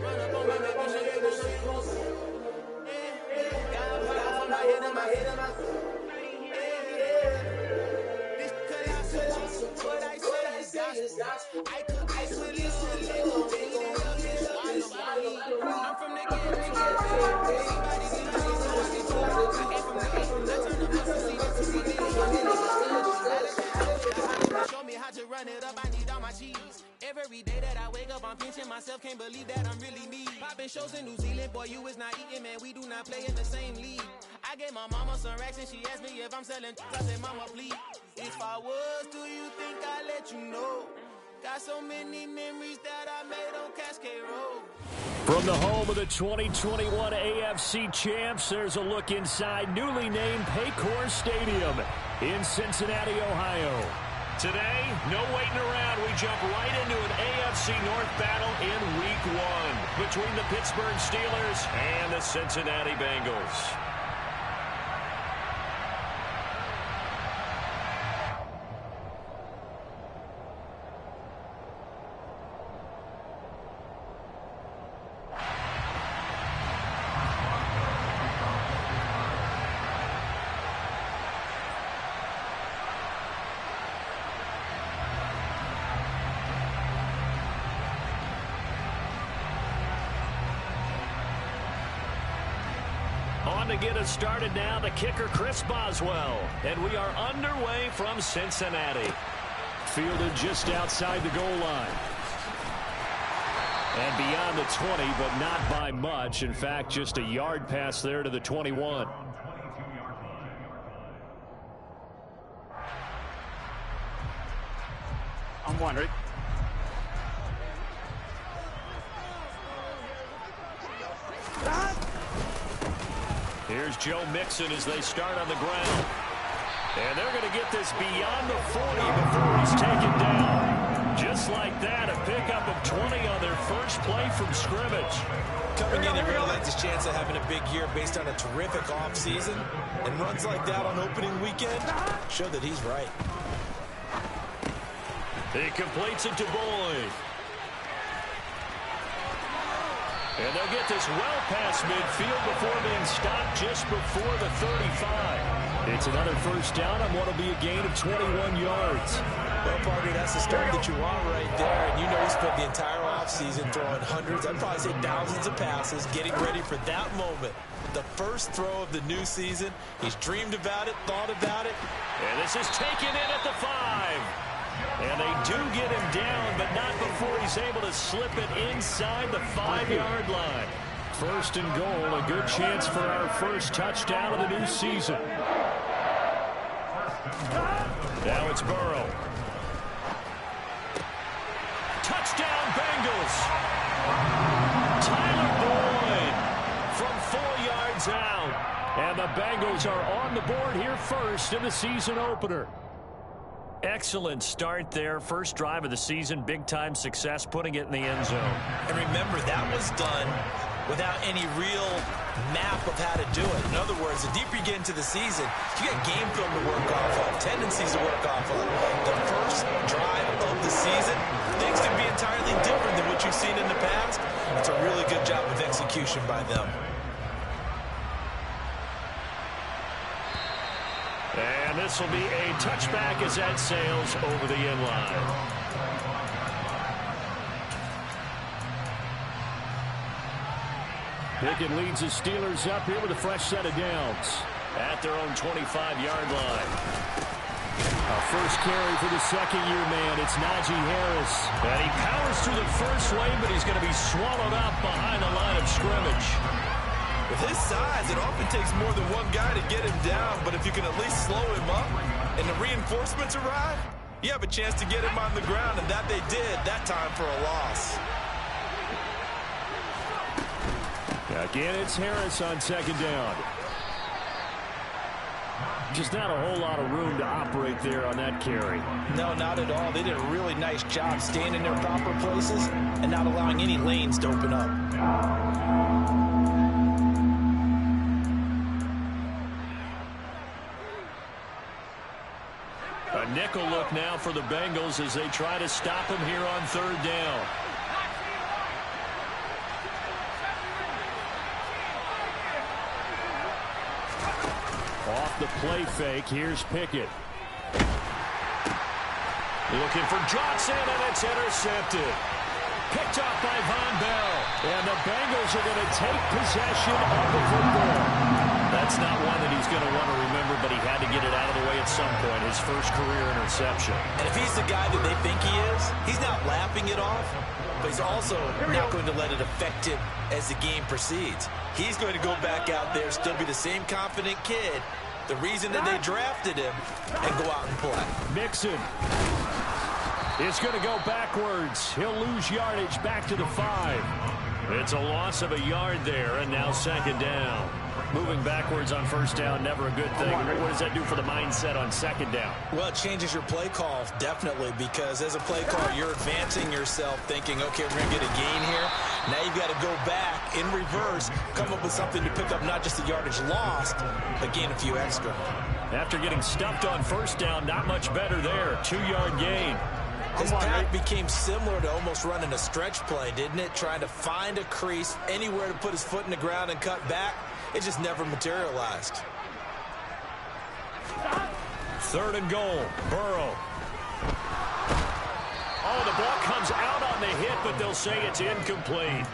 Run up on me, making sure you gon' see. Got power from my head and my This cut out so cheap. What I say is gospel. I cook this with little I'm from the ghetto. Somebody see me, so I get to it. I came from the east. I turn the muscle seat into a nigga. Show me how to run it up. I need all my cheese. Every day that I wake up, I'm pinching myself. Can't believe that I'm really me. Popping shows in New Zealand. Boy, you is not eating, man. We do not play in the same league. I gave my mama some racks and she asked me if I'm selling. I said, mama, please. If I was, do you think I'd let you know? Got so many memories that I made on Cascade Road. From the home of the 2021 AFC champs, there's a look inside newly named Paycor Stadium in Cincinnati, Ohio. Today, no waiting around. We jump right into an AFC North battle in Week 1 between the Pittsburgh Steelers and the Cincinnati Bengals. On to get us started now, the kicker Chris Boswell. And we are underway from Cincinnati. Fielded just outside the goal line. And beyond the 20, but not by much. In fact, just a yard pass there to the 21. I'm wondering. Here's Joe Mixon as they start on the ground. And they're going to get this beyond the 40 before he's taken down. Just like that, a pickup of 20 on their first play from scrimmage. Coming in, he really likes his chance of having a big year based on a terrific offseason. And runs like that on opening weekend show that he's right. He completes it to Boyd. And they'll get this well past midfield before being stopped just before the 35. It's another first down on what will be a gain of 21 yards. Well, partner, that's the start that you want right there. And you know he spent the entire offseason throwing hundreds, I'd probably say thousands of passes, getting ready for that moment. The first throw of the new season. He's dreamed about it, thought about it. And this is taken in at the 5. And they do get him down, but not before he's able to slip it inside the 5-yard line. First and goal, a good chance for our first touchdown of the new season. Now it's Burrow. Touchdown, Bengals. Tyler Boyd from 4 yards out. And the Bengals are on the board here first in the season opener. Excellent start there. First drive of the season. Big-time success, putting it in the end zone. And remember, that was done without any real map of how to do it. In other words, the deeper you get into the season, you got game film to work off of, tendencies to work off of. The first drive of the season, things can be entirely different than what you've seen in the past. It's a really good job of execution by them. And this will be a touchback as that sails over the end line. Pickett leads the Steelers up here with a fresh set of downs at their own 25-yard line. A first carry for the second-year man. It's Najee Harris. And he powers through the first lane, but he's going to be swallowed up behind the line of scrimmage. With his size, it often takes more than one guy to get him down, but if you can at least slow him up and the reinforcements arrive, you have a chance to get him on the ground, and that they did that time for a loss. Again, it's Harris on second down. Just not a whole lot of room to operate there on that carry. No, not at all. They did a really nice job staying in their proper places and not allowing any lanes to open up. A nickel tactical look now for the Bengals as they try to stop him here on third down. Off the play fake, here's Pickett. Looking for Johnson, and it's intercepted. Picked off by Von Bell. And the Bengals are going to take possession of the football. That's not one that he's going to want to remember, but he had to get it out of the way at some point. His first career interception. And if he's the guy that they think he is, he's not laughing it off, but he's also not going to let it affect him as the game proceeds. He's going to go back out there, still be the same confident kid, the reason that they drafted him, and go out and play. Mixon. It's going to go backwards. He'll lose yardage back to the 5. It's a loss of a yard there, and now second down. Moving backwards on first down, never a good thing. What does that do for the mindset on second down? Well, it changes your play call, definitely, because as a play caller, you're advancing yourself thinking, okay, we're going to get a gain here. Now you've got to go back in reverse, come up with something to pick up not just the yardage lost, but gain a few extra. After getting stuffed on first down, not much better there. 2-yard gain. His path became similar to almost running a stretch play, didn't it? Trying to find a crease, anywhere to put his foot in the ground and cut back. It just never materialized. Third and goal. Burrow. Oh, the ball comes out on the hit, but they'll say it's incomplete.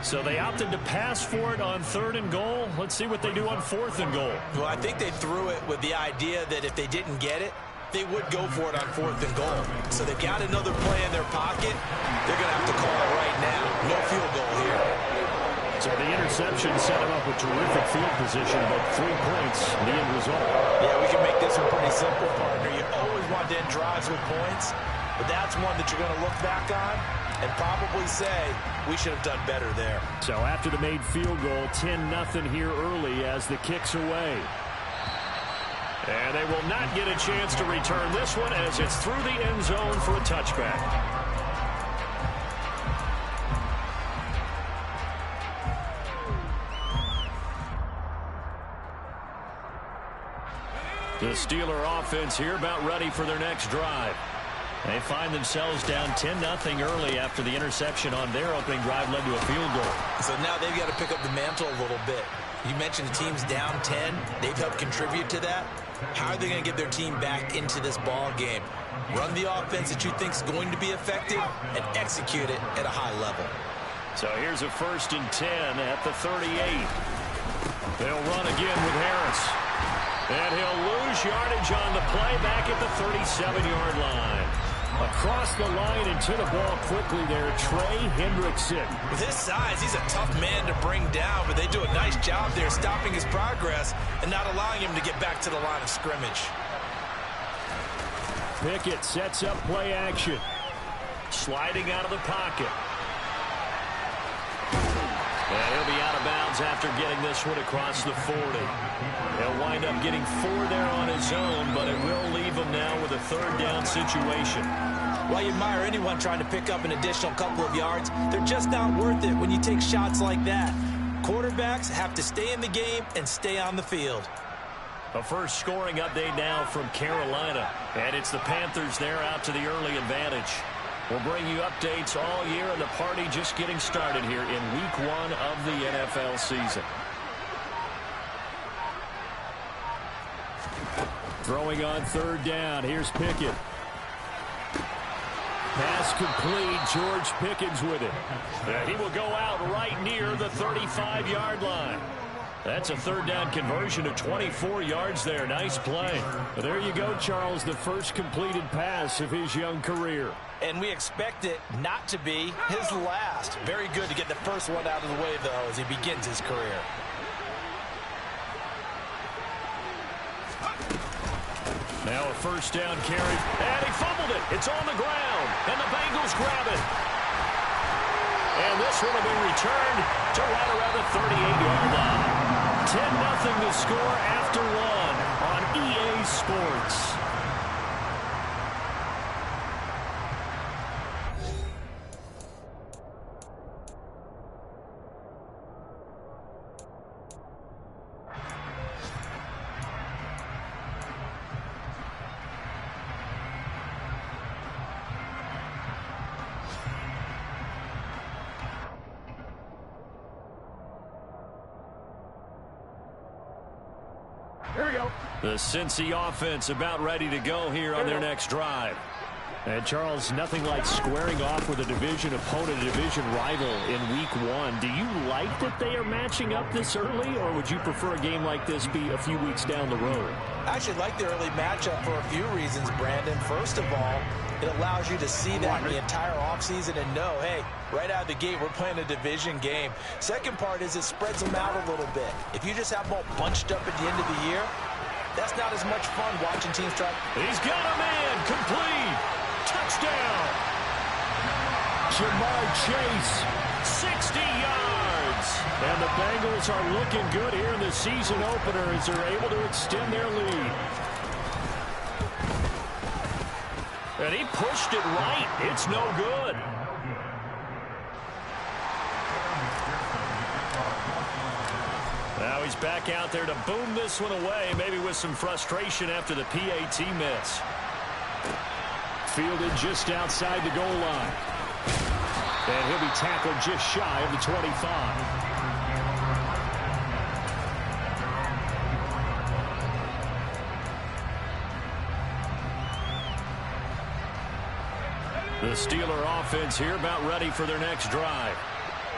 So they opted to pass for it on third and goal. Let's see what they do on fourth and goal. Well, I think they threw it with the idea that if they didn't get it, they would go for it on fourth and goal. So they've got another play in their pocket. They're going to have to call it right now. No field goal here. So the interception set him up with terrific field position, about 3 points, the end result. Yeah, we can make this one pretty simple, partner. You always want to end drives with points, but that's one that you're going to look back on and probably say, we should have done better there. So after the made field goal, 10-0 here early as the kick's away. And they will not get a chance to return this one as it's through the end zone for a touchback. The Steeler offense here about ready for their next drive. They find themselves down 10-0 early after the interception on their opening drive led to a field goal. So now they've got to pick up the mantle a little bit. You mentioned the team's down 10. They've helped contribute to that. How are they going to get their team back into this ball game? Run the offense that you think is going to be effective and execute it at a high level. So here's a 1st and 10 at the 38. They'll run again with Harris. And he'll lose yardage on the play back at the 37-yard line. Across the line and to the ball quickly there, Trey Hendrickson. With his size, he's a tough man to bring down, but they do a nice job there stopping his progress and not allowing him to get back to the line of scrimmage. Pickett sets up play action. Sliding out of the pocket. And he'll be out of bounds after getting this one across the 40. He'll wind up getting 4 there on his own, but it will leave him now with a third down situation. While you admire anyone trying to pick up an additional couple of yards, they're just not worth it when you take shots like that. Quarterbacks have to stay in the game and stay on the field. A first scoring update now from Carolina. And it's the Panthers there out to the early advantage. We'll bring you updates all year, and the party just getting started here in Week 1 of the NFL season. Throwing on third down. Here's Pickett. Pass complete. George Pickens with it. He will go out right near the 35-yard line. That's a third down conversion of 24 yards there. Nice play. But there you go, Charles, the first completed pass of his young career. And we expect it not to be his last. Very good to get the first one out of the way, though, as he begins his career. Now a first down carry. And he fumbled it. It's on the ground. And the Bengals grab it. And this one will be returned to right around the 38-yard line. 10-0 the score after 1 on EA Sports. The Cincy offense about ready to go here on their next drive. And Charles, nothing like squaring off with a division opponent, a division rival in week 1. Do you like that they are matching up this early, or would you prefer a game like this be a few weeks down the road? I actually like the early matchup for a few reasons, Brandon. First of all, it allows you to see that in the entire offseason and know, hey, right out of the gate, we're playing a division game. Second part is it spreads them out a little bit. If you just have them all bunched up at the end of the year, that's not as much fun watching teams try. He's got a man, complete. Touchdown. Jamar Chase, 60 yards. And the Bengals are looking good here in the season opener as they're able to extend their lead. And he pushed it right. It's no good. Now he's back out there to boom this one away, maybe with some frustration after the PAT miss. Fielded just outside the goal line. And he'll be tackled just shy of the 25. The Steeler offense here about ready for their next drive.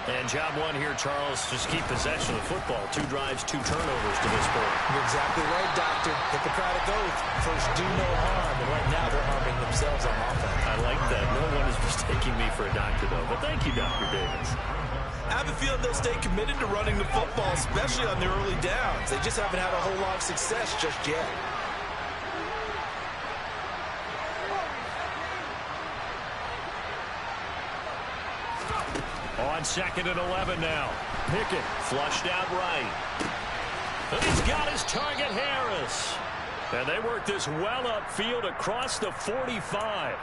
And job one here, Charles, just keep possession of the football. 2 drives, 2 turnovers to this point. You're exactly right, Doctor. Hippocratic oath. First, do no harm. And right now, they're harming themselves on offense. I like that. No one is mistaking me for a doctor, though. But thank you, Dr. Davis. I have a feeling they'll stay committed to running the football, especially on the early downs. They just haven't had a whole lot of success just yet. On 2nd and 11 now. Pickett flushed out right. And he's got his target, Harris. And they work this well upfield across the 45.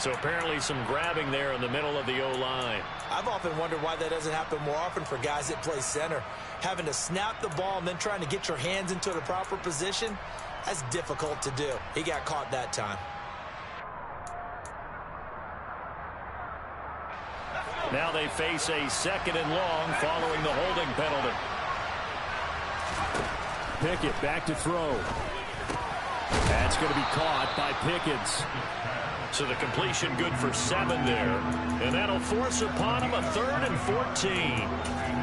So apparently some grabbing there in the middle of the O-line. I've often wondered why that doesn't happen more often for guys that play center. Having to snap the ball and then trying to get your hands into the proper position, that's difficult to do. He got caught that time. Now they face a 2nd and long following the holding penalty. Pickett back to throw. That's going to be caught by Pickens. So the completion good for 7 there. And that'll force upon him a 3rd and 14.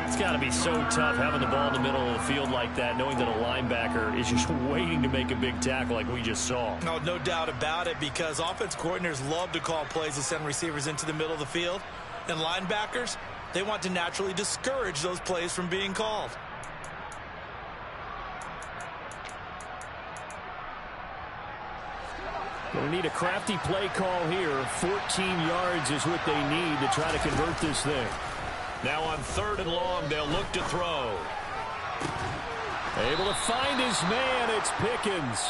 It's got to be so tough having the ball in the middle of the field like that, knowing that a linebacker is just waiting to make a big tackle like we just saw. Oh, no doubt about it, because offense coordinators love to call plays to send receivers into the middle of the field. And linebackers, they want to naturally discourage those plays from being called. Going to need a crafty play call here. 14 yards is what they need to try to convert this thing. Now on 3rd and long, they'll look to throw. Able to find his man, it's Pickens.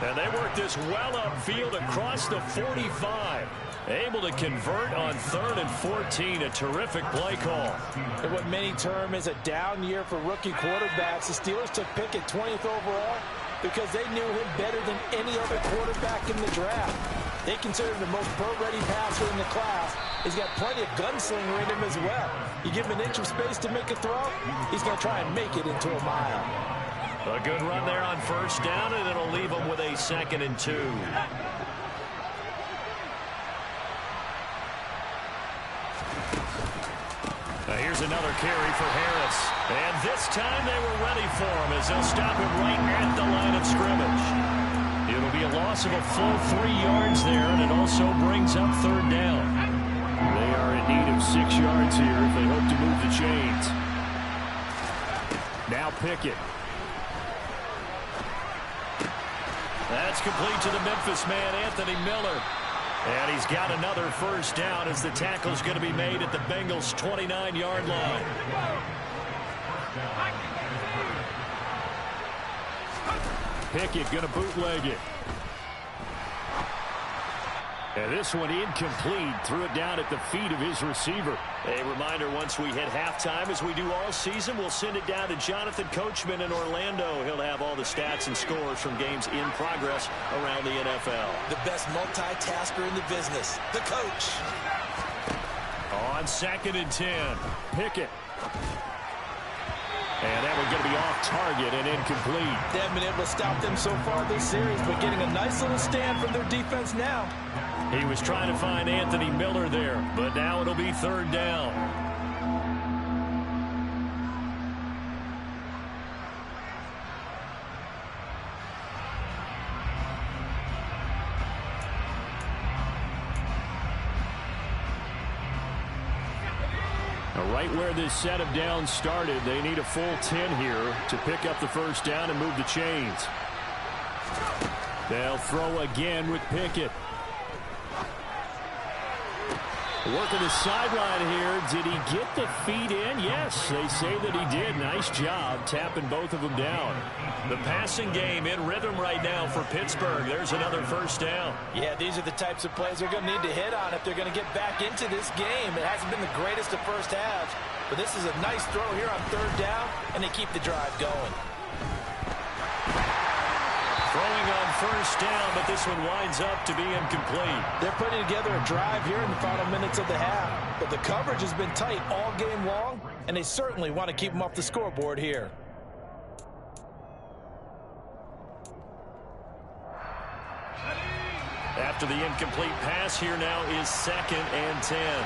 And they work this well upfield across the 45. Able to convert on 3rd and 14. A terrific play call. And what many term is a down year for rookie quarterbacks, the Steelers took Pickett 20th overall because they knew him better than any other quarterback in the draft. They consider him the most pro-ready passer in the class. He's got plenty of gunslinger in him as well. You give him an inch of space to make a throw, he's going to try and make it into a mile. A good run there on 1st down, and it'll leave him with a 2nd and 2. Now here's another carry for Harris. And this time they were ready for him as they'll stop him right at the line of scrimmage. It'll be a loss of a full 3 yards there, and it also brings up 3rd down. They are in need of 6 yards here if they hope to move the chains. Now Pickett. That's complete to the Memphis man, Anthony Miller. And he's got another 1st down as the tackle's going to be made at the Bengals' 29-yard line. Pickett going to bootleg it. And this one incomplete. Threw it down at the feet of his receiver. A reminder, once we hit halftime, as we do all season, we'll send it down to Jonathan Coachman in Orlando. He'll have all the stats and scores from games in progress around the NFL. The best multitasker in the business, the coach. On 2nd and 10, Pickett. And that one's going to be off target and incomplete. They haven't been able to stop them so far this series, but getting a nice little stand from their defense now. He was trying to find Anthony Miller there, but now it'll be third down. Right where this set of downs started, they need a full 10 here to pick up the first down and move the chains. They'll throw again with Pickett. Working the sideline here. Did he get the feet in? Yes, they say that he did. Nice job tapping both of them down. The passing game in rhythm right now for Pittsburgh. There's another first down. Yeah, these are the types of plays they're going to need to hit on if they're going to get back into this game. It hasn't been the greatest of first halves, but this is a nice throw here on third down, and they keep the drive going. Throwing on first down, but this one winds up to be incomplete. They're putting together a drive here in the final minutes of the half, but the coverage has been tight all game long, and they certainly want to keep them off the scoreboard here. After the incomplete pass, here now is 2nd and 10.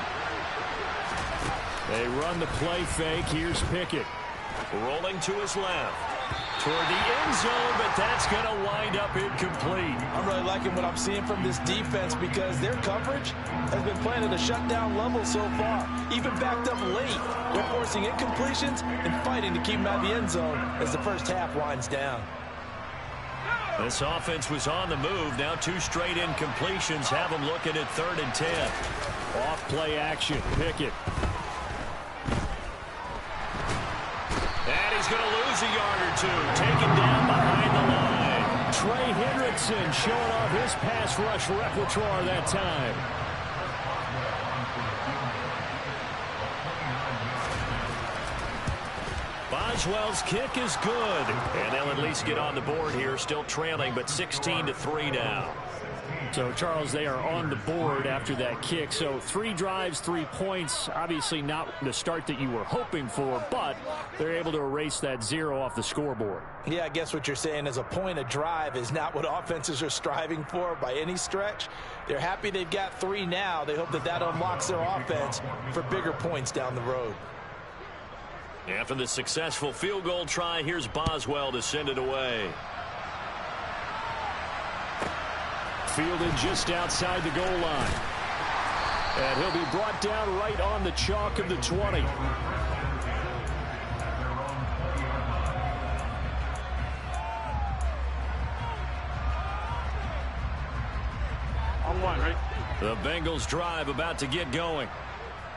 They run the play fake. Here's Pickett. Rolling to his left. Toward the end zone, but that's going to wind up incomplete. I'm really liking what I'm seeing from this defense because their coverage has been playing at a shutdown level so far. Even backed up late. They're forcing incompletions and fighting to keep them out of the end zone as the first half winds down. This offense was on the move. Now 2 straight incompletions have them looking at 3rd and 10. Off play action. Pickett. And he's going to lose a yard or 2. Taken down behind the line. Trey Hendrickson showing off his pass rush repertoire that time. Boswell's kick is good. And they'll at least get on the board here. Still trailing, but 16-3 now. So, Charles, they are on the board after that kick. So 3 drives, 3 points. Obviously not the start that you were hoping for, but they're able to erase that 0 off the scoreboard. Yeah, I guess what you're saying is a point a drive is not what offenses are striving for by any stretch. They're happy they've got 3 now. They hope that that unlocks their offense for bigger points down the road. After the successful field goal try, here's Boswell to send it away. Fielded just outside the goal line. And he'll be brought down right on the chalk of the 20. On 1, right? The Bengals drive about to get going.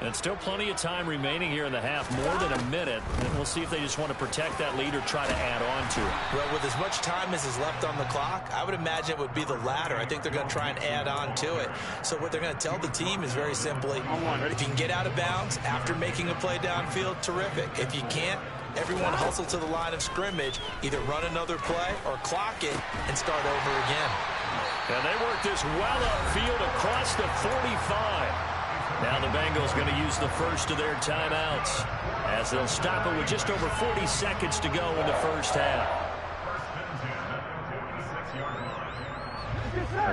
And still plenty of time remaining here in the half, more than a minute. And we'll see if they just want to protect that lead or try to add on to it. Well, with as much time as is left on the clock, I would imagine it would be the latter. I think they're going to try and add on to it. So what they're going to tell the team is very simply, if you can get out of bounds after making a play downfield, terrific. If you can't, everyone hustle to the line of scrimmage, either run another play or clock it and start over again. And they work this well upfield across the 45. Now the Bengals going to use the first of their timeouts as they'll stop it with just over 40 seconds to go in the first half.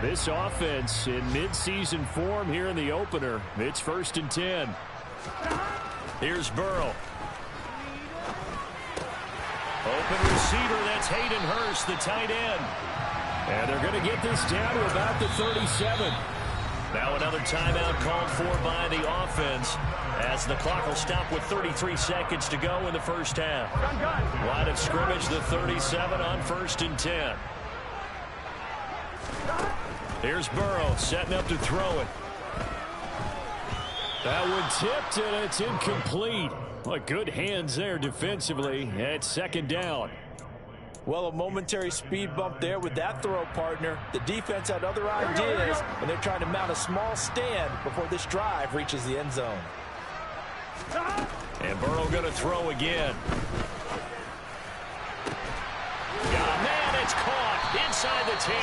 This offense in midseason form here in the opener. It's 1st and 10. Here's Burrow. Open receiver, that's Hayden Hurst, the tight end. And they're going to get this down to about the 37. Now another timeout called for by the offense as the clock will stop with 33 seconds to go in the first half. Line of scrimmage, the 37 on 1st and 10. Here's Burrow setting up to throw it. That one tipped and it's incomplete. Well, good hands there defensively. It's 2nd down. Well, a momentary speed bump there with that throw, partner. The defense had other ideas, and they're trying to mount a small stand before this drive reaches the end zone. And Burrow going to throw again. Got a man, it's caught inside the 10.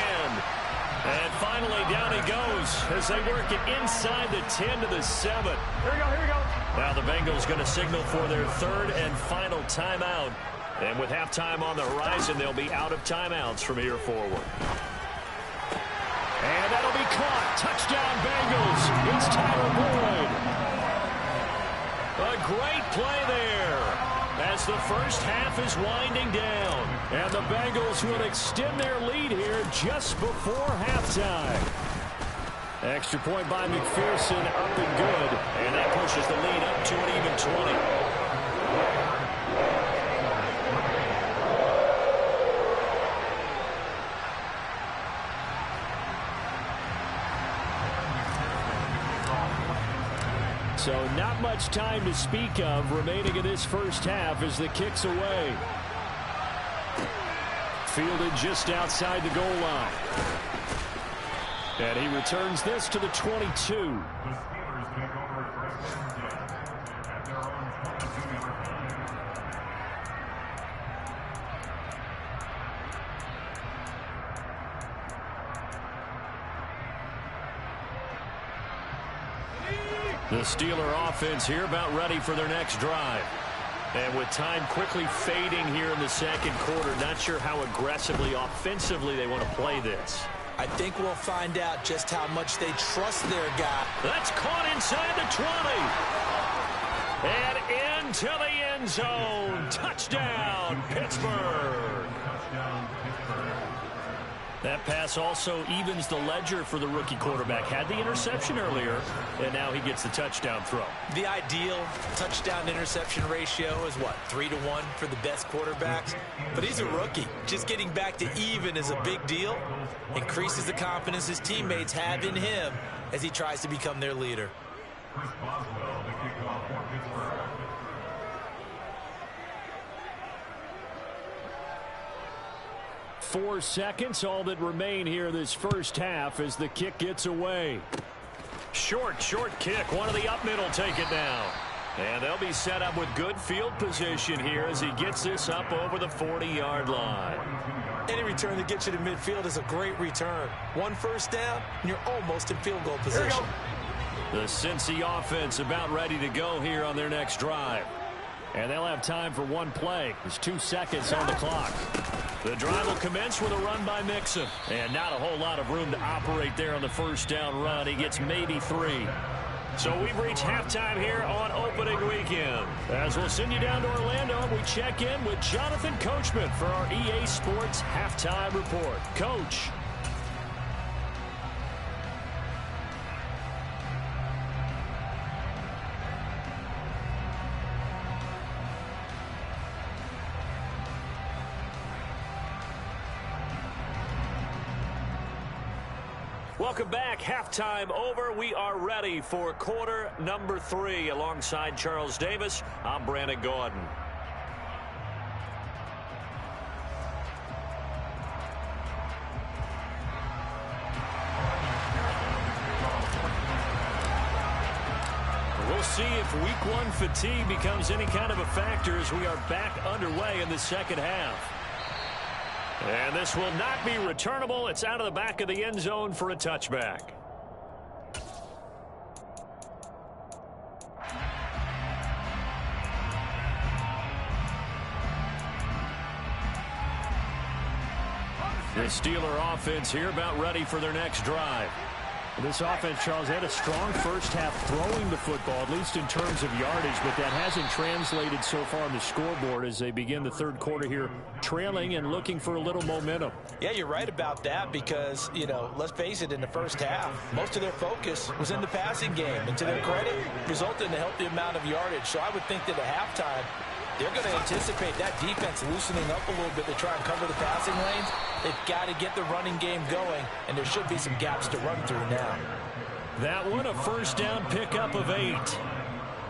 And finally down he goes as they work it inside the 10 to the 7. Here we go, here we go. Now the Bengals going to signal for their 3rd and final timeout And with halftime on the horizon, they'll be out of timeouts from here forward. And that'll be caught. Touchdown, Bengals. It's Tyler Boyd. A great play there as the first half is winding down. And the Bengals will extend their lead here just before halftime. Extra point by McPherson, up and good. And that pushes the lead up to an even 20. So not much time to speak of remaining in this first half as the kick's away. Fielded just outside the goal line. And he returns this to the 22. The Steeler offense here about ready for their next drive. And with time quickly fading here in the second quarter, not sure how aggressively, offensively they want to play this. I think we'll find out just how much they trust their guy. That's caught inside the 20. And into the end zone. Touchdown, Pittsburgh. That pass also evens the ledger for the rookie quarterback. Had the interception earlier, and now he gets the touchdown throw. The ideal touchdown-interception ratio is, what, 3-to-1 for the best quarterbacks? But he's a rookie. Just getting back to even is a big deal. Increases the confidence his teammates have in him as he tries to become their leader. 4 seconds, all that remain here this first half as the kick gets away. Short kick. One of the up middle take it down. And they'll be set up with good field position here as he gets this up over the 40-yard line. Any return that gets you to midfield is a great return. One first down, and you're almost in field goal position. The Cincy offense about ready to go here on their next drive. And they'll have time for one play. There's 2 seconds on the clock. The drive will commence with a run by Mixon. And not a whole lot of room to operate there on the first down run. He gets maybe 3. So we've reached halftime here on opening weekend. As we'll send you down to Orlando, we check in with Jonathan Coachman for our EA Sports Halftime Report. Coach. Welcome back. Halftime over. We are ready for quarter number 3. Alongside Charles Davis, I'm Brandon Gordon. We'll see if week 1 fatigue becomes any kind of a factor as we are back underway in the second half. And this will not be returnable. It's out of the back of the end zone for a touchback. The Steeler offense here about ready for their next drive. This offense, Charles, had a strong first half throwing the football, at least in terms of yardage, but that hasn't translated so far on the scoreboard as they begin the third quarter here, trailing and looking for a little momentum. Yeah, you're right about that because, you know, let's face it, in the first half, most of their focus was in the passing game, and to their credit, resulted in a healthy amount of yardage. So I would think that at halftime, they're going to anticipate that defense loosening up a little bit to try and cover the passing lanes. They've got to get the running game going, and there should be some gaps to run through now. That one, a first down pickup of 8.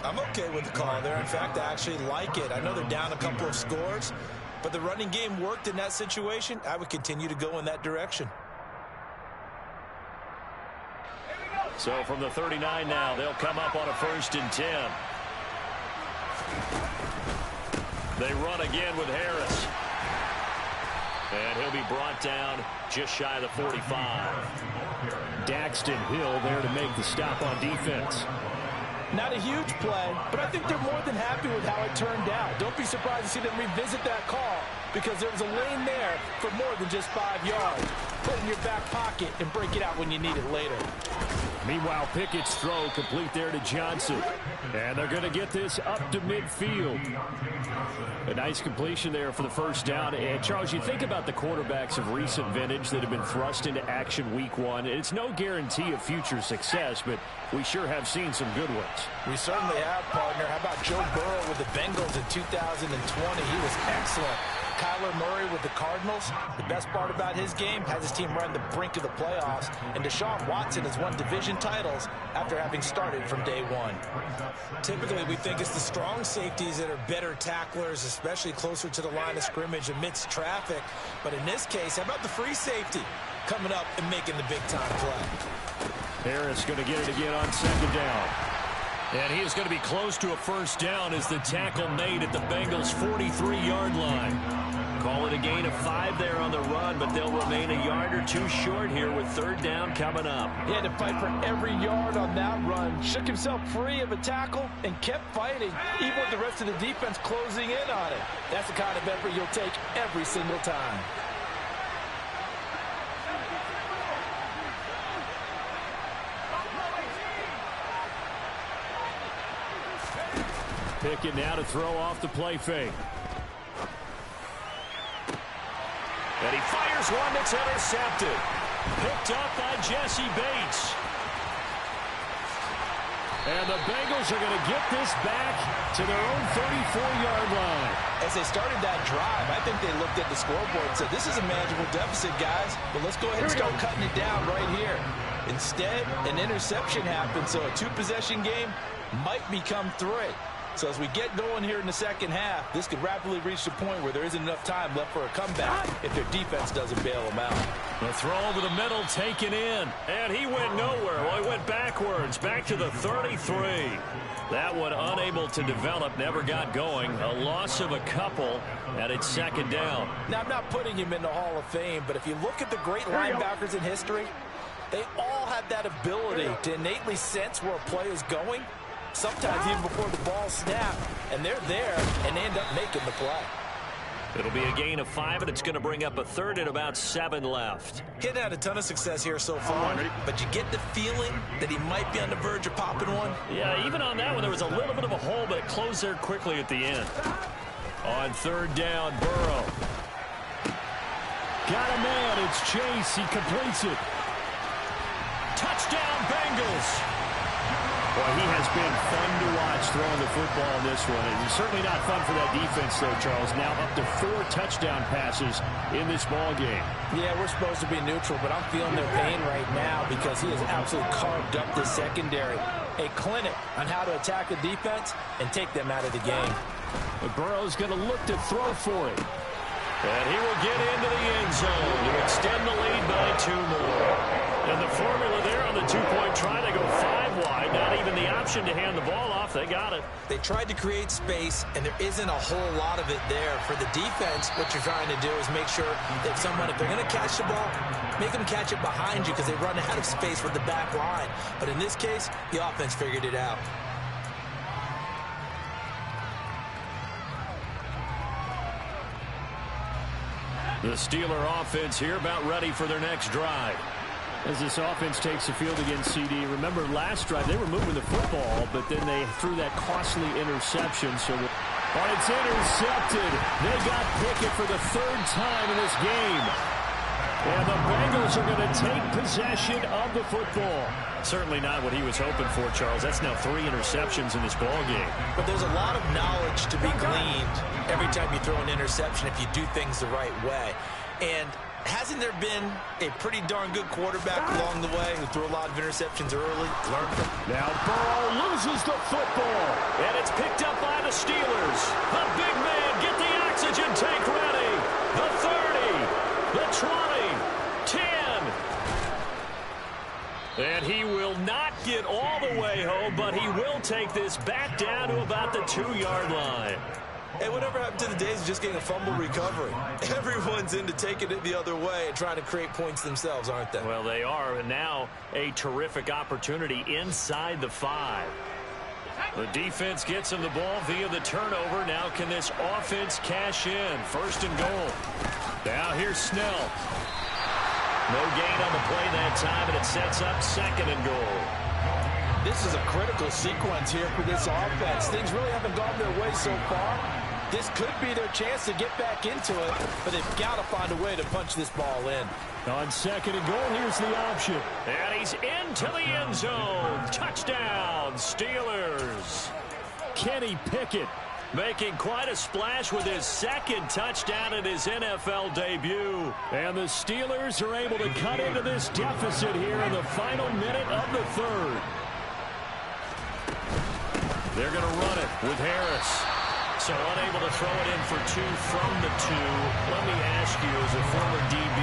I'm okay with the call there. In fact, I actually like it. I know they're down a couple of scores, but the running game worked in that situation. I would continue to go in that direction. So from the 39 now, they'll come up on a 1st and 10. They run again with Harris. And he'll be brought down just shy of the 45. Daxton Hill there to make the stop on defense. Not a huge play, but I think they're more than happy with how it turned out. Don't be surprised to see them revisit that call because there was a lane there for more than just 5 yards. Put it in your back pocket and break it out when you need it later. Meanwhile, Pickett's throw complete there to Johnson. And they're going to get this up to midfield. A nice completion there for the first down. And, Charles, you think about the quarterbacks of recent vintage that have been thrust into action week 1. It's no guarantee of future success, but we sure have seen some good ones. We certainly have, partner. How about Joe Burrow with the Bengals in 2020? He was excellent. Kyler Murray with the Cardinals. The best part about his game has his team right on the brink of the playoffs. And Deshaun Watson has won division titles after having started from day 1. Typically, we think it's the strong safeties that are better tacklers, especially closer to the line of scrimmage amidst traffic. But in this case, how about the free safety coming up and making the big-time play? Harris going to get it again on second down. And he is going to be close to a first down as the tackle made at the Bengals' 43-yard line. Call it a gain of 5 there on the run, but they'll remain a yard or 2 short here with third down coming up. He had to fight for every yard on that run. Shook himself free of a tackle and kept fighting, even with the rest of the defense closing in on it. That's the kind of effort you'll take every single time. Pickett now to throw off the play fake. And he fires one that's intercepted. Picked up by Jesse Bates. And the Bengals are going to get this back to their own 34-yard line. As they started that drive, I think they looked at the scoreboard and said, this is a manageable deficit, guys, but let's go ahead and start cutting it down right here. Instead, an interception happened, so a 2-possession game might become 3. So as we get going here in the second half, this could rapidly reach the point where there isn't enough time left for a comeback if their defense doesn't bail them out. The throw over the middle taken in, and he went nowhere. Well, he went backwards, back to the 33. That one unable to develop, never got going. A loss of a couple, and it's second down. Now, I'm not putting him in the Hall of Fame, but if you look at the great linebackers in history, they all have that ability to innately sense where a play is going, sometimes even before the ball snapped, and they're there and they end up making the play. It'll be a gain of 5, and it's going to bring up a third and about 7 left. He hadn't had a ton of success here so far, but you get the feeling that he might be on the verge of popping one. Yeah, even on that one, there was a little bit of a hole, but it closed there quickly at the end. On third down, Burrow. Got a man, it's Chase, he completes it. Touchdown, Bengals! Boy, he has been fun to watch throwing the football in this one. And certainly not fun for that defense, though, Charles. Now up to 4 touchdown passes in this ball game. Yeah, we're supposed to be neutral, but I'm feeling their pain right now because he has absolutely carved up this secondary. A clinic on how to attack the defense and take them out of the game. But Burrow's going to look to throw for it. And he will get into the end zone to extend the lead by 2 more. And the formula there on the 2-point try, they go 5 wide. Not even the option to hand the ball off. They got it. They tried to create space, and there isn't a whole lot of it there. For the defense, what you're trying to do is make sure that if they're going to catch the ball, make them catch it behind you because they run out of space with the back line. But in this case, the offense figured it out. The Steeler offense here about ready for their next drive. As this offense takes the field against CD. Remember last drive they were moving the football, but then they threw that costly interception. So it's intercepted. They got Pickett for the 3rd time in this game. And the Bengals are going to take possession of the football. Certainly not what he was hoping for, Charles. That's now 3 interceptions in this ball game. But there's a lot of knowledge to be gleaned every time you throw an interception if you do things the right way. And hasn't there been a pretty darn good quarterback along the way who threw a lot of interceptions early? Learn from. Now Burrow loses the football. And it's picked up by the Steelers. The big man, get the oxygen tank ready. The 30, the 20, 10. And he will not get all the way home, but he will take this back down to about the 2-yard line. Hey, whatever happened to the days of just getting a fumble recovery? Everyone's into taking it the other way and trying to create points themselves, aren't they? Well, they are, and now a terrific opportunity inside the 5. The defense gets him the ball via the turnover. Now can this offense cash in? First and goal. Now here's Snell. No gain on the play that time, and it sets up second and goal. This is a critical sequence here for this offense. Things really haven't gone their way so far. This could be their chance to get back into it, but they've got to find a way to punch this ball in. On second and goal, here's the option. And he's into the end zone. Touchdown, Steelers. Kenny Pickett making quite a splash with his second touchdown in his NFL debut. And the Steelers are able to cut into this deficit here in the final minute of the third. They're going to run it with Harris. So unable to throw it in for two from the two. Let me ask you, as a former DB,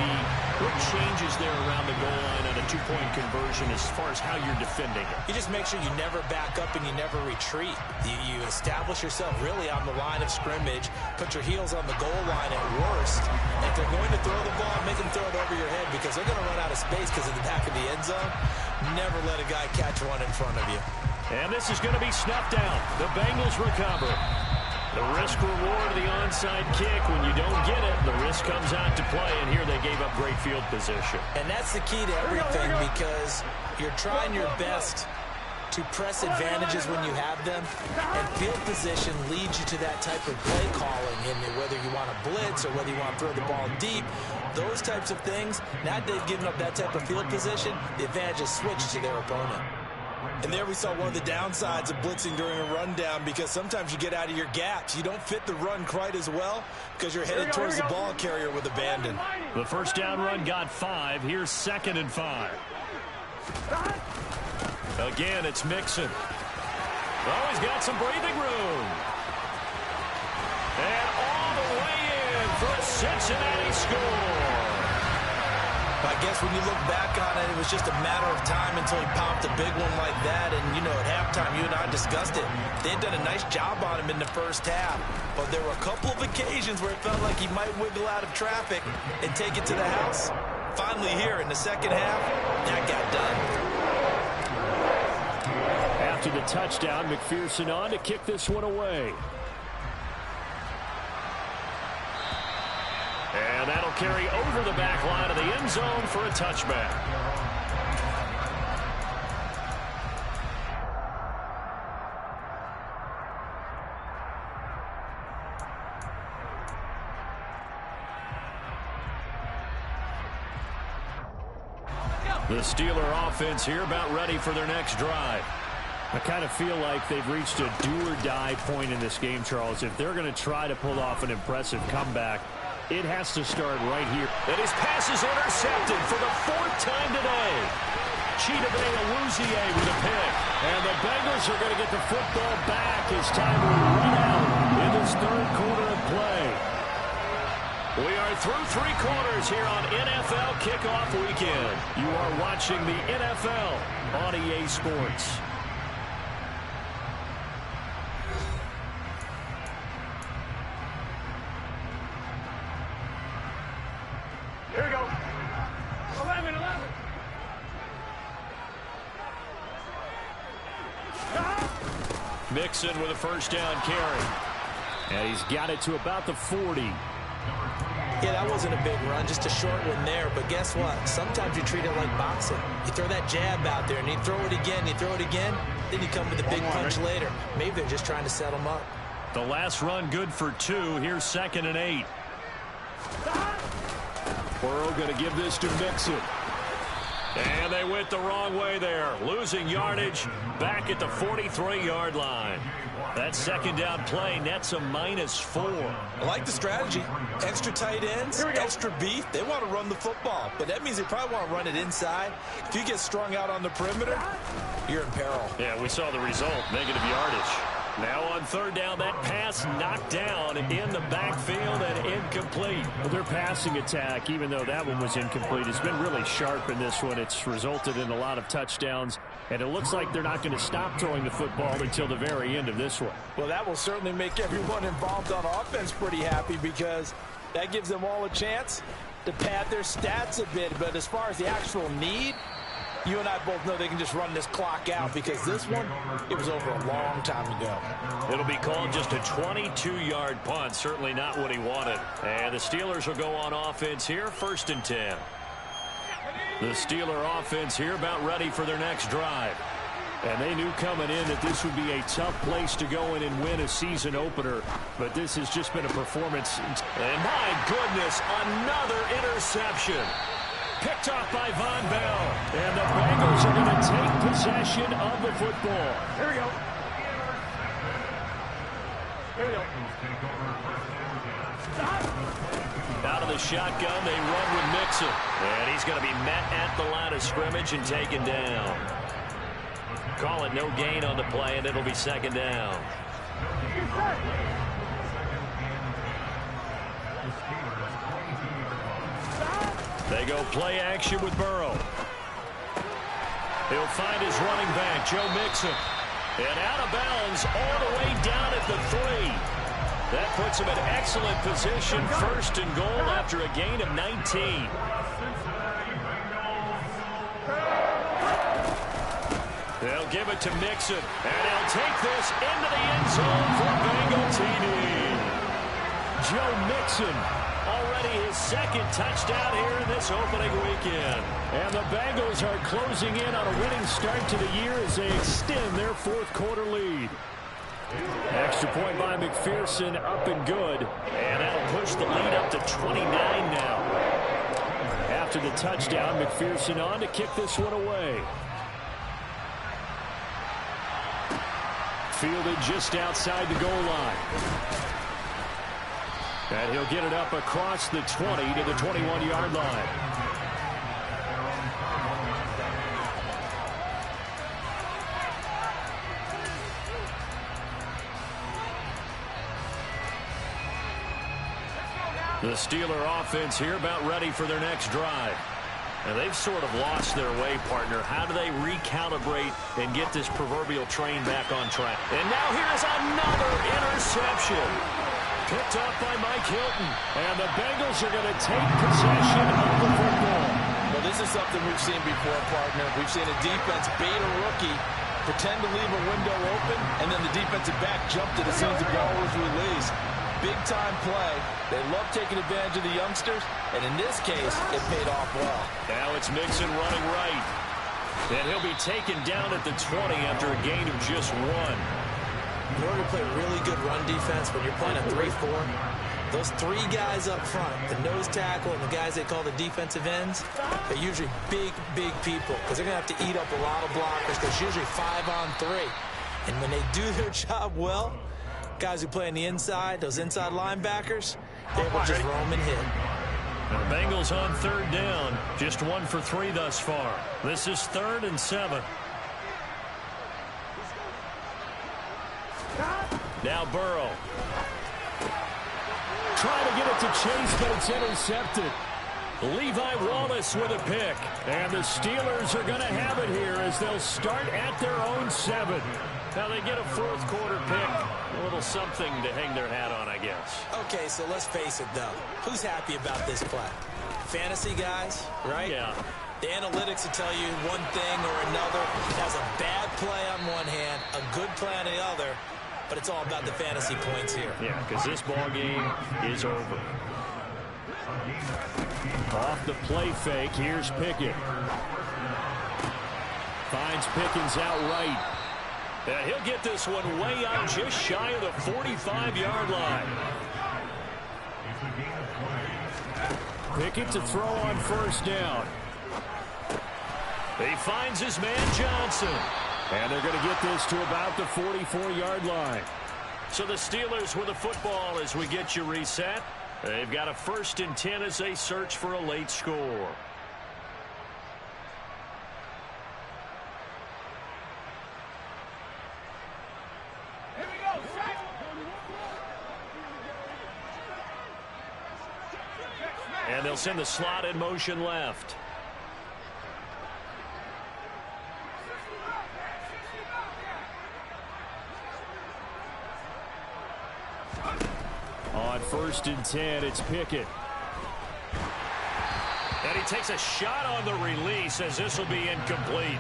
what changes there around the goal line on a two-point conversion as far as how you're defending it? You just make sure you never back up and you never retreat. You establish yourself really on the line of scrimmage, put your heels on the goal line at worst. And if they're going to throw the ball, make them throw it over your head because they're going to run out of space because of the back of the end zone. Never let a guy catch one in front of you. And this is going to be snuffed out. The Bengals recover. The risk-reward of the onside kick, when you don't get it, the risk comes out to play, and here they gave up great field position. And that's the key to everything because you're trying your best to press advantages when you have them, and field position leads you to that type of play calling, and whether you want to blitz or whether you want to throw the ball deep, those types of things, now that they've given up that type of field position, the advantage is switched to their opponent. And there we saw one of the downsides of blitzing during a rundown because sometimes you get out of your gaps. You don't fit the run quite as well because you're headed towards the ball carrier with abandon. The first down run got 5. Here's 2nd and 5. Again, it's Mixon. Oh, he's got some breathing room. And all the way in for a Cincinnati score. I guess when you look back on it, it was just a matter of time until he popped a big one like that. And, you know, at halftime, you and I discussed it. They had done a nice job on him in the first half. But there were a couple of occasions where it felt like he might wiggle out of traffic and take it to the house. Finally here in the second half, that got done. After the touchdown, McPherson on to kick this one away. And that'll carry over the back line of the end zone for a touchback. The Steeler offense here about ready for their next drive. I kind of feel like they've reached a do-or-die point in this game, Charles. If they're going to try to pull off an impressive comeback, it has to start right here. And his pass is intercepted for the 4th time today. Chidobe Awuzie with a pick. And the Bengals are going to get the football back as time will run out in this 3rd quarter of play. We are through 3 quarters here on NFL Kickoff Weekend. You are watching the NFL on EA Sports. Here we go. 11. Mixon with a first down carry. And he's got it to about the 40. Yeah, that wasn't a big run, just a short one there. But guess what? Sometimes you treat it like boxing. You throw that jab out there, and you throw it again, then you come with a big punch later. Maybe they're just trying to set them up. The last run good for 2. Here's 2nd and 8. Burrow going to give this to Mixon. And they went the wrong way there. Losing yardage back at the 43-yard line. That second down play nets a -4. I like the strategy. Extra tight ends, extra beef. They want to run the football, but that means they probably want to run it inside. If you get strung out on the perimeter, you're in peril. Yeah, we saw the result. Negative yardage. Now on 3rd down, that pass knocked down in the backfield and incomplete. Well, their passing attack, even though that one was incomplete, has been really sharp in this one. It's resulted in a lot of touchdowns, and it looks like they're not going to stop throwing the football until the very end of this one. Well, that will certainly make everyone involved on offense pretty happy because that gives them all a chance to pad their stats a bit. But as far as the actual need, you and I both know they can just run this clock out because this one, it was over a long time ago. It'll be called just a 22-yard punt. Certainly not what he wanted. And the Steelers will go on offense here, 1st and 10. The Steeler offense here about ready for their next drive. And they knew coming in that this would be a tough place to go in and win a season opener. But this has just been a performance. And my goodness, another interception. Picked off by Von Bell. And the Bengals are going to take possession of the football. Here we go. Here we go. Out of the shotgun, they run with Mixon. And he's going to be met at the line of scrimmage and taken down. Call it no gain on the play, and it'll be 2nd down. They go play action with Burrow. He'll find his running back, Joe Mixon. And out of bounds all the way down at the 3. That puts him in excellent position, 1st and goal after a gain of 19. They'll give it to Mixon, and he'll take this into the end zone for Bengal TD. Joe Mixon, already his 2nd touchdown here in this opening weekend. And the Bengals are closing in on a winning start to the year as they extend their 4th quarter lead. Extra point by McPherson, up and good. And that'll push the lead up to 29 now. After the touchdown, McPherson on to kick this one away. Fielded just outside the goal line. And he'll get it up across the 20 to the 21-yard line. The Steeler offense here about ready for their next drive. And they've sort of lost their way, partner. How do they recalibrate and get this proverbial train back on track? And now here's another interception. Picked up by Mike Hilton. And the Bengals are going to take possession of the football. Well, this is something we've seen before, partner. We've seen a defense bait a rookie, pretend to leave a window open, and then the defensive back jumped it as soon as the ball was released. Big-time play. They love taking advantage of the youngsters, and in this case, it paid off well. Now it's Mixon running right. And he'll be taken down at the 20 after a gain of just 1. In order to play really good run defense, when you're playing a 3-4, those 3 guys up front, the nose tackle and the guys they call the defensive ends, they're usually big, big people because they're going to have to eat up a lot of blockers because it's usually 5-on-3. And when they do their job well, guys who play on the inside, those inside linebackers, they will just roam and hit. And the Bengals on 3rd down, just 1 for 3 thus far. This is 3rd and 7. Now Burrow. Trying to get it to Chase, but it's intercepted. Levi Wallace with a pick. And the Steelers are going to have it here as they'll start at their own 7. Now they get a 4th quarter pick. A little something to hang their hat on, I guess. Okay, so let's face it, though. Who's happy about this play? Fantasy guys, right? Yeah. The analytics will tell you one thing or another. It has a bad play on one hand, a good play on the other, but it's all about the fantasy points here. Yeah, because this ball game is over. Off the play fake, here's Pickett. Finds Pickens out right. And he'll get this one way out just shy of the 45-yard line. Pickett to throw on 1st down. He finds his man Johnson. And they're going to get this to about the 44-yard line. So the Steelers with the football as we get you reset. They've got a 1st and 10 as they search for a late score. And they'll send the slot in motion left. On 1st and 10, it's Pickett. And he takes a shot on the release as this will be incomplete.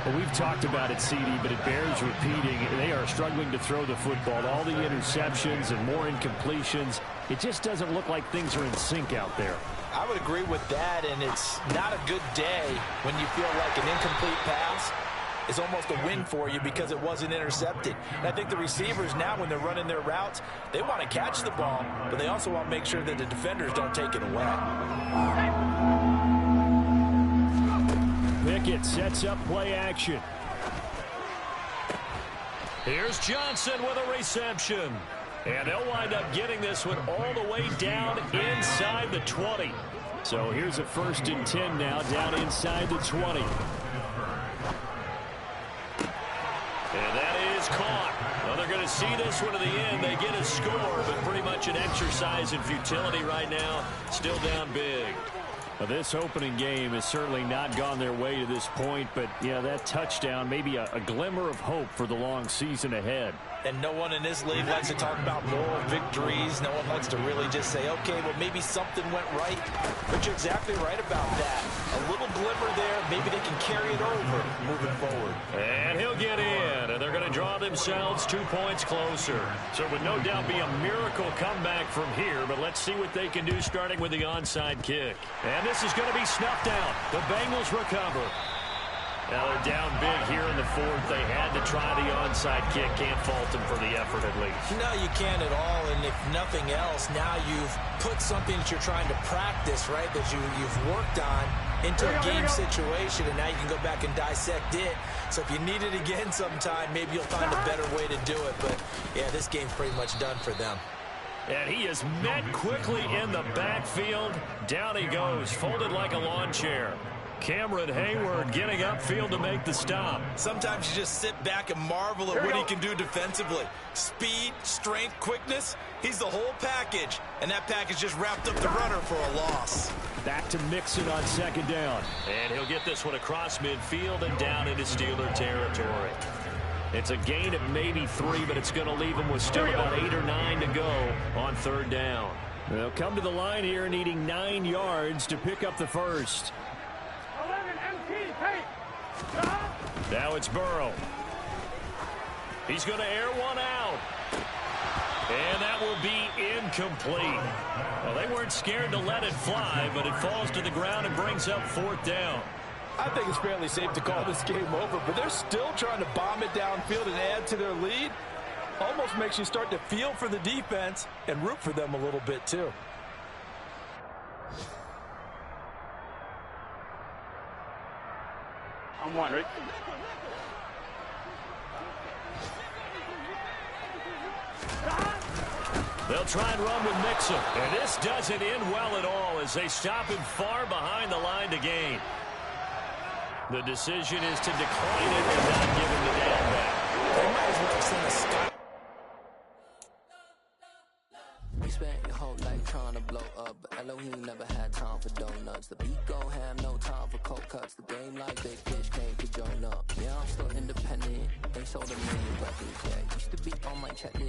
Well, we've talked about it, CD, but it bears repeating. They are struggling to throw the football. All the interceptions and more incompletions. It just doesn't look like things are in sync out there. I would agree with that, and it's not a good day when you feel like an incomplete pass is almost a win for you because it wasn't intercepted. And I think the receivers now, when they're running their routes, they want to catch the ball, but they also want to make sure that the defenders don't take it away. Pickett sets up play action. Here's Johnson with a reception. And they'll wind up getting this one all the way down inside the 20. So here's a 1st and 10 now, down inside the 20. And that is caught. Well, they're going to see this one to the end. They get a score, but pretty much an exercise in futility right now. Still down big. Well, this opening game has certainly not gone their way to this point, but, yeah, that touchdown, maybe a glimmer of hope for the long season ahead. And no one in this league likes to talk about moral victories. No one likes to really just say, okay, well, maybe something went right. But you're exactly right about that. A little glimmer there. Maybe they can carry it over moving forward. And he'll get in, and they're going to draw themselves 2 points closer. So it would no doubt be a miracle comeback from here, but let's see what they can do starting with the onside kick. And this is going to be snuffed out. The Bengals recover. Now they're down big here in the 4th. They had to try the onside kick. Can't fault them for the effort at least. No, you can't at all. And if nothing else, now you've put something that you're trying to practice, right, that you've worked on into a game situation, and now you can go back and dissect it. So if you need it again sometime, maybe you'll find a better way to do it. But, yeah, this game's pretty much done for them. And he is met quickly in the backfield. Down he goes, folded like a lawn chair. Cameron Hayward getting upfield to make the stop. Sometimes you just sit back and marvel at what he can do defensively. Speed, strength, quickness, he's the whole package. And that package just wrapped up the runner for a loss. Back to Mixon on 2nd down. And he'll get this one across midfield and down into Steeler territory. It's a gain of maybe 3, but it's going to leave him with still about 8 or 9 to go on 3rd down. They'll come to the line here needing 9 yards to pick up the first. Now it's Burrow. He's going to air one out. And that will be incomplete. Well, they weren't scared to let it fly, but it falls to the ground and brings up 4th down. I think it's fairly safe to call this game over, but they're still trying to bomb it downfield and add to their lead. Almost makes you start to feel for the defense and root for them a little bit, too. I'm wondering. They'll try and run with Mixon. And this doesn't end well at all as they stop him far behind the line to gain. The decision is to decline it and not give him the down back. They might as well send a sky. You spent your whole life trying to blow up, but Elohim never had time for donuts. The beat go ham, no time for cold cuts. The game like big fish came to join up. Yeah, I'm still independent. They sold a million records, yeah. Used to be on my checklist.